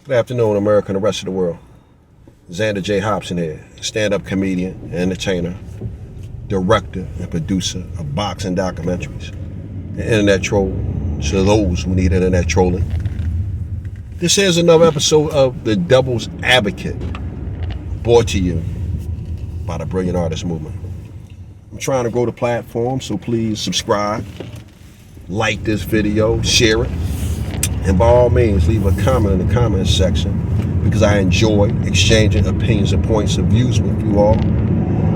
Good afternoon, America and the rest of the world. Xander J. Hobson here, stand-up comedian, entertainer, director, and producer of boxing documentaries, and internet troll to those who need internet trolling. This is another episode of The Devil's Advocate, brought to you by the Brilliant Artist Movement. I'm trying to grow the platform, so please subscribe, like this video, share it, and by all means, leave a comment in the comments section, because I enjoy exchanging opinions and points of views with you all,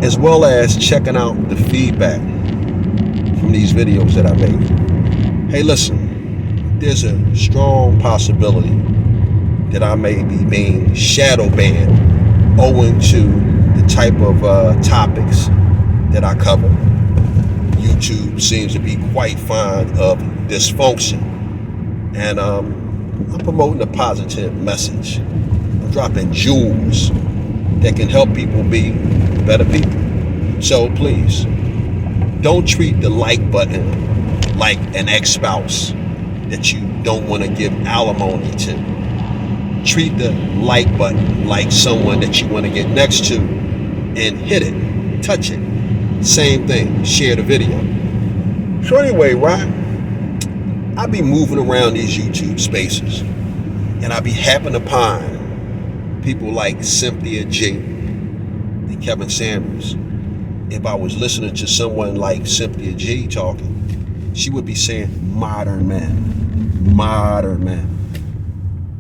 as well as checking out the feedback from these videos that I made. Hey, listen, there's a strong possibility that I may be being shadow banned owing to the type of topics that I cover. YouTube seems to be quite fond of dysfunction. And I'm promoting a positive message. I'm dropping jewels that can help people be better people. So please, don't treat the like button like an ex-spouse that you don't want to give alimony to. Treat the like button like someone that you want to get next to and hit it, touch it. Same thing, share the video. So anyway, right? I be moving around these YouTube spaces, and I be happening upon people like Cynthia G and Kevin Samuels. If I was listening to someone like Cynthia G talking, she would be saying modern men,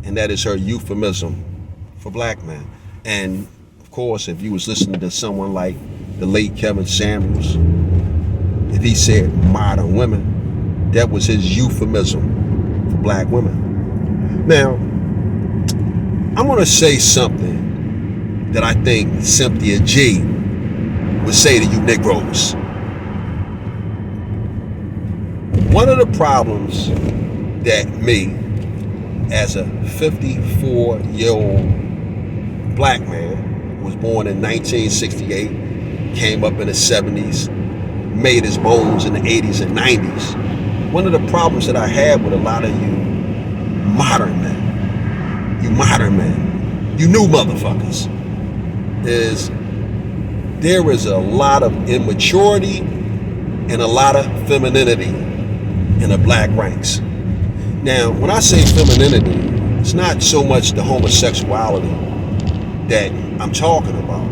and that is her euphemism for black men. And of course, if you was listening to someone like the late Kevin Samuels, if he said modern women, that was his euphemism for black women. Now, I'm going to say something that I think Cynthia G would say to you Negroes. One of the problems that me, as a 54-year-old black man, was born in 1968, came up in the 70s, made his bones in the 80s and 90s, one of the problems that I have with a lot of you modern men, you new motherfuckers, is there is a lot of immaturity and a lot of femininity in the black ranks. Now, when I say femininity, it's not so much the homosexuality that I'm talking about.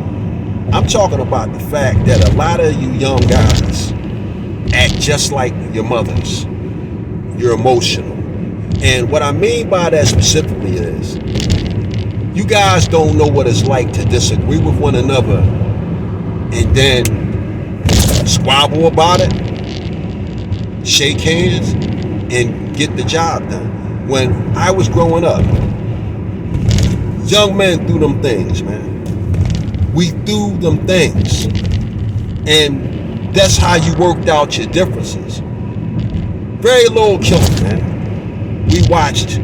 I'm talking about the fact that a lot of you young guys act just like your mothers. You're emotional. And what I mean by that specifically is, you guys don't know what it's like to disagree with one another and then squabble about it, shake hands, and get the job done. When I was growing up, young men do them things, man. We do them things. And that's how you worked out your differences. Very little killing, man. We watched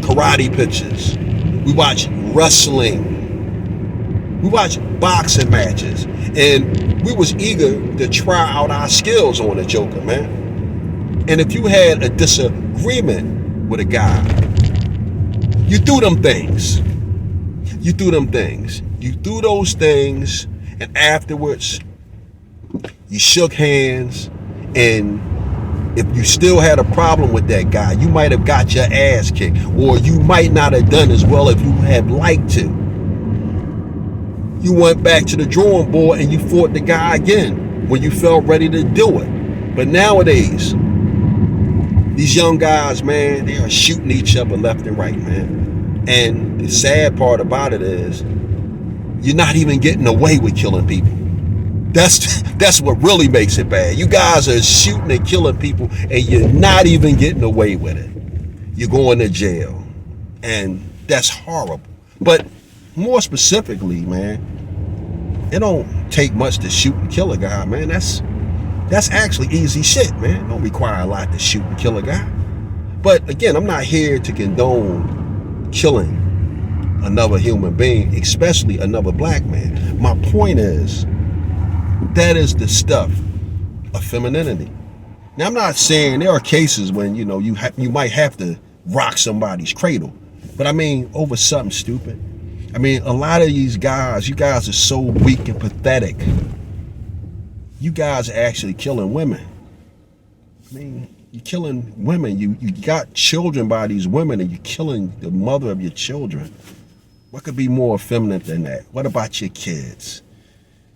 karate pictures. We watched wrestling. We watched boxing matches. And we was eager to try out our skills on the Joker, man. And if you had a disagreement with a guy, you do them things. You do them things. You do those things, and afterwards, you shook hands, and if you still had a problem with that guy, you might have got your ass kicked, or you might not have done as well if you had liked to. You went back to the drawing board and you fought the guy again when you felt ready to do it. But nowadays, these young guys, man, they are shooting each other left and right, man. And the sad part about it is, you're not even getting away with killing people. That's what really makes it bad. You guys are shooting and killing people, and you're not even getting away with it. You're going to jail, and that's horrible. But more specifically, man, it don't take much to shoot and kill a guy, man. That's actually easy shit, man. It don't require a lot to shoot and kill a guy. But again, I'm not here to condone killing another human being, especially another black man. My point is, that is the stuff of femininity. Now, I'm not saying there are cases when, you know, you might have to rock somebody's cradle. But I mean, over something stupid. I mean, a lot of these guys, you guys are so weak and pathetic. You guys are actually killing women. I mean, you're killing women. You got children by these women, and you're killing the mother of your children. What could be more effeminate than that? What about your kids?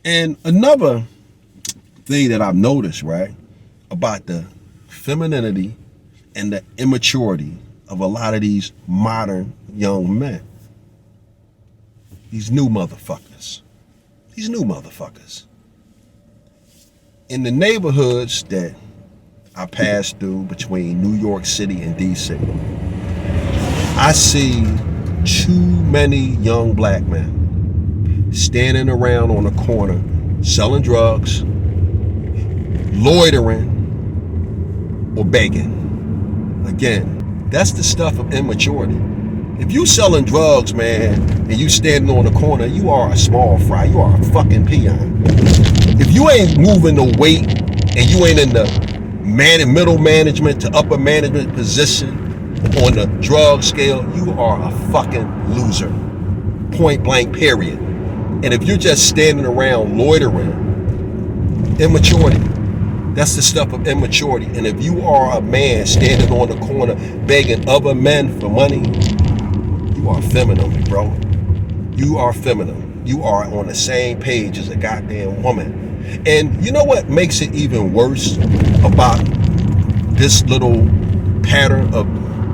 And another thing that I've noticed, right, about the femininity and the immaturity of a lot of these modern young men. These new motherfuckers. These new motherfuckers. In the neighborhoods that I pass through between New York City and DC, I see too many young black men standing around on the corner selling drugs, loitering, or begging. Again, that's the stuff of immaturity. If you selling drugs, man, and you standing on the corner, you are a small fry. You are a fucking peon. If you ain't moving the weight and you ain't in the middle management to upper management position on the drug scale, you are a fucking loser. Point blank, period. And if you're just standing around loitering, immaturity. That's the stuff of immaturity. And if you are a man standing on the corner begging other men for money, you are feminine, bro. You are feminine. You are on the same page as a goddamn woman. And you know what makes it even worse about this little pattern of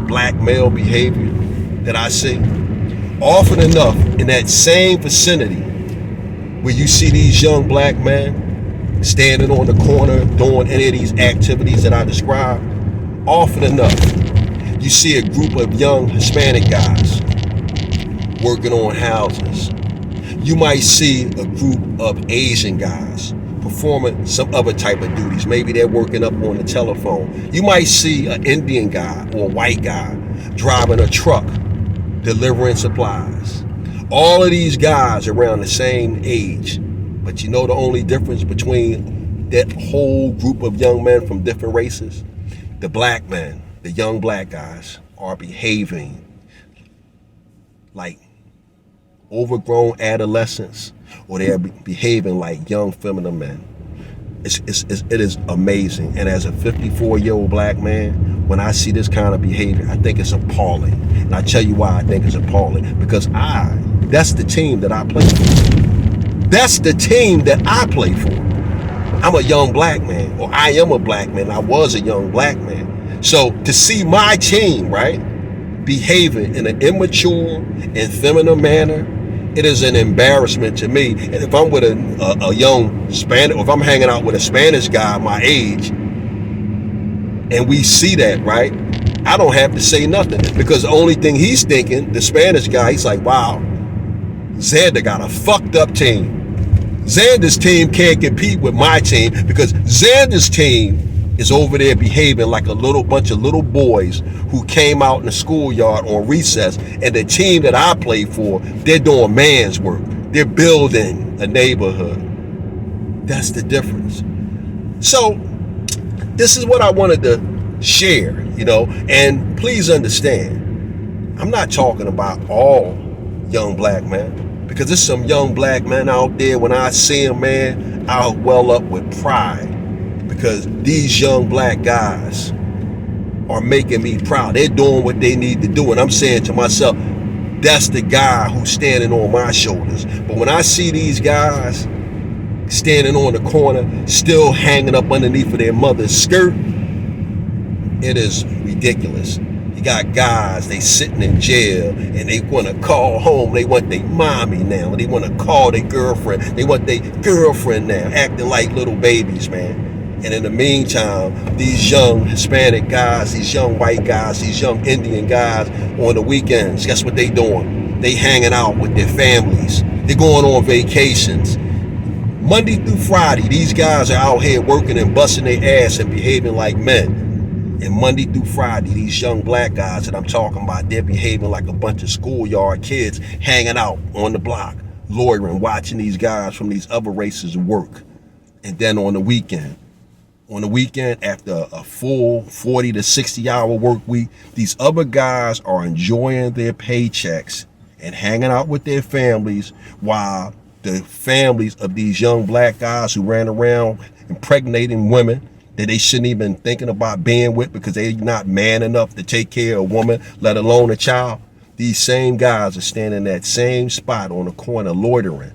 black male behavior that I see? Often enough, in that same vicinity where you see these young black men standing on the corner doing any of these activities that I described, often enough, you see a group of young Hispanic guys working on houses. You might see a group of Asian guys performing some other type of duties. Maybe they're working up on the telephone. You might see an Indian guy or a white guy driving a truck, delivering supplies. All of these guys around the same age. But you know the only difference between that whole group of young men from different races? The black men, the young black guys, are behaving like overgrown adolescents, or they're behaving like young feminine men. It is amazing. And as a 54-year-old black man, when I see this kind of behavior, I think it's appalling. And I tell you why I think it's appalling. Because that's the team that I play for. That's the team that I play for. I'm a young black man, or I am a black man. I was a young black man. So to see my team, right, behaving in an immature and feminine manner, it is an embarrassment to me. And if I'm with a young Spanish, or if I'm hanging out with a Spanish guy my age, and we see that, right, I don't have to say nothing, because the only thing he's thinking, the Spanish guy, he's like, wow, Xander got a fucked up team. Xander's team can't compete with my team, because Xander's team is over there behaving like a little bunch of little boys who came out in the schoolyard on recess, and the team that I play for, they're doing man's work. They're building a neighborhood. That's the difference. So this is what I wanted to share, and please understand, I'm not talking about all young black men, because there's some young black men out there, when I see them, man, I'll well up with pride, because these young black guys are making me proud. They're doing what they need to do, and I'm saying to myself, that's the guy who's standing on my shoulders. But when I see these guys standing on the corner, still hanging up underneath of their mother's skirt, it is ridiculous. You got guys, they sitting in jail, and they want to call home. They want their mommy now. They want to call their girlfriend. They want their girlfriend now, acting like little babies, man. And in the meantime, these young Hispanic guys, these young white guys, these young Indian guys, on the weekends, guess what they doing? They hanging out with their families. They're going on vacations. Monday through Friday, these guys are out here working and busting their ass and behaving like men. And Monday through Friday, these young black guys that I'm talking about, they're behaving like a bunch of schoolyard kids, hanging out on the block, loitering, watching these guys from these other races work. And then on the weekend, on the weekend after a full 40 to 60 hour work week. These other guys are enjoying their paychecks and hanging out with their families, while the families of these young black guys who ran around impregnating women that they shouldn't even thinking about being with because they're not man enough to take care of a woman, let alone a child. These same guys are standing in that same spot on the corner loitering,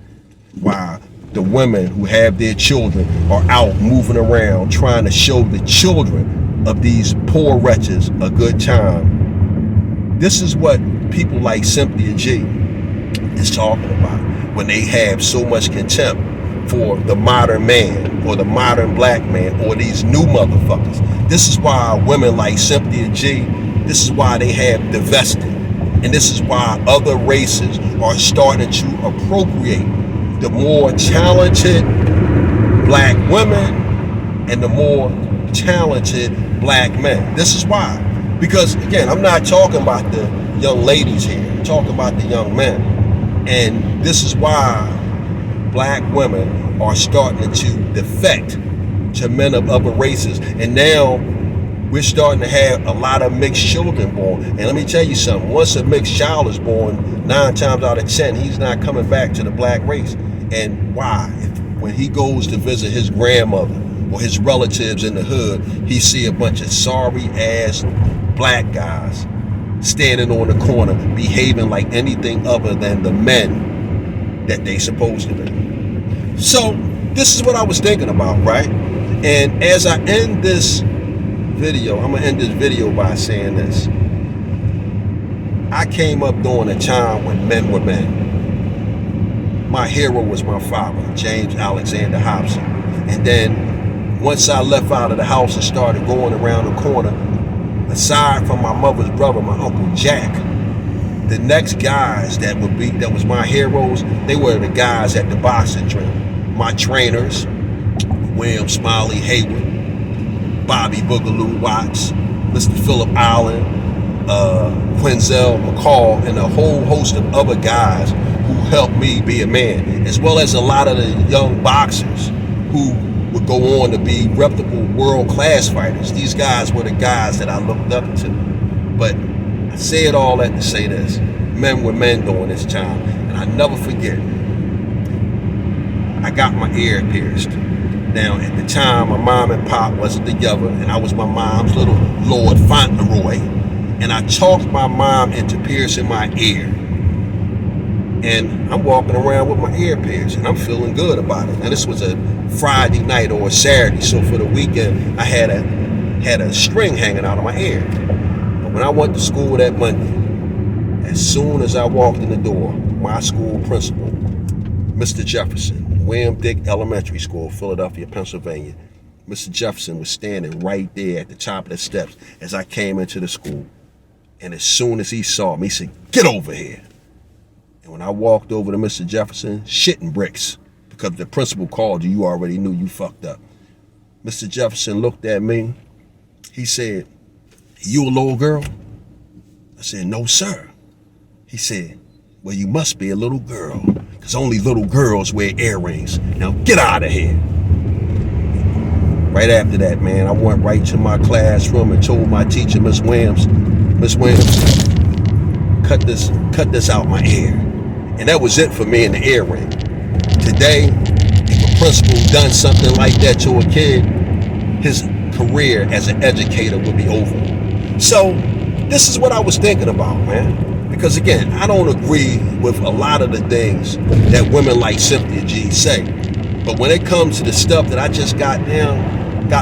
while the women who have their children are out moving around trying to show the children of these poor wretches a good time. This is what people like Cynthia G is talking about when they have so much contempt for the modern man or the modern black man or these new motherfuckers. This is why women like Cynthia G, this is why they have divested. And this is why other races are starting to appropriate the more talented black women and the more talented black men. This is why. Because again, I'm not talking about the young ladies here. I'm talking about the young men. And this is why black women are starting to defect to men of other races. And now we're starting to have a lot of mixed children born. And let me tell you something, once a mixed child is born, 9 times out of 10, he's not coming back to the black race. And why? When he goes to visit his grandmother or his relatives in the hood, he see a bunch of sorry ass black guys standing on the corner behaving like anything other than the men that they supposed to be. So this is what I was thinking about, right? And as I end this video, I'm gonna end this video by saying this. I came up during a time when men were men. My hero was my father, James Alexander Hobson. And then once I left out of the house and started going around the corner, aside from my mother's brother, my Uncle Jack, the next guys that was my heroes, they were the guys at the boxing gym. My trainers, William Smiley Hayward, Bobby Boogaloo Watts, Mr. Philip Allen, Quinzel McCall, and a whole host of other guys who helped me be a man, as well as a lot of the young boxers who would go on to be reputable world-class fighters. These guys were the guys that I looked up to. But I said all that to say this. Men were men during this time. And I never forget, I got my ear pierced. Now, at the time, my mom and pop wasn't together, and I was my mom's little Lord Fauntleroy. And I talked my mom into piercing my ear. And I'm walking around with my ear pierced, and I'm feeling good about it. Now, this was a Friday night or a Saturday, so for the weekend, I had a string hanging out of my ear. But when I went to school that Monday, as soon as I walked in the door, my school principal, Mr. Jefferson, William Dick Elementary School, Philadelphia, Pennsylvania, Mr. Jefferson was standing right there at the top of the steps as I came into the school. And as soon as he saw me, he said, "Get over here." And when I walked over to Mr. Jefferson, shitting bricks, because the principal called you, you already knew you fucked up. Mr. Jefferson looked at me. He said, "You a little girl?" I said, "No, sir." He said, "Well, you must be a little girl, because only little girls wear earrings. Now get out of here." Right after that, man, I went right to my classroom and told my teacher, Miss Williams, cut this out my ear. And that was it for me in the earring. Today, if a principal done something like that to a kid, his career as an educator would be over. So this is what I was thinking about, man. Because again, I don't agree with a lot of the things that women like Cynthia G say. But when it comes to the stuff that I just got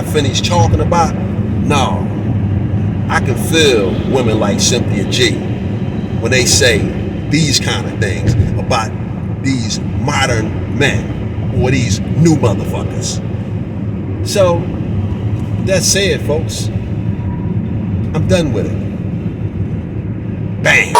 finished talking about, no. I can feel women like Cynthia G when they say these kind of things about these modern men or these new motherfuckers. So, that said, folks, I'm done with it. Bang!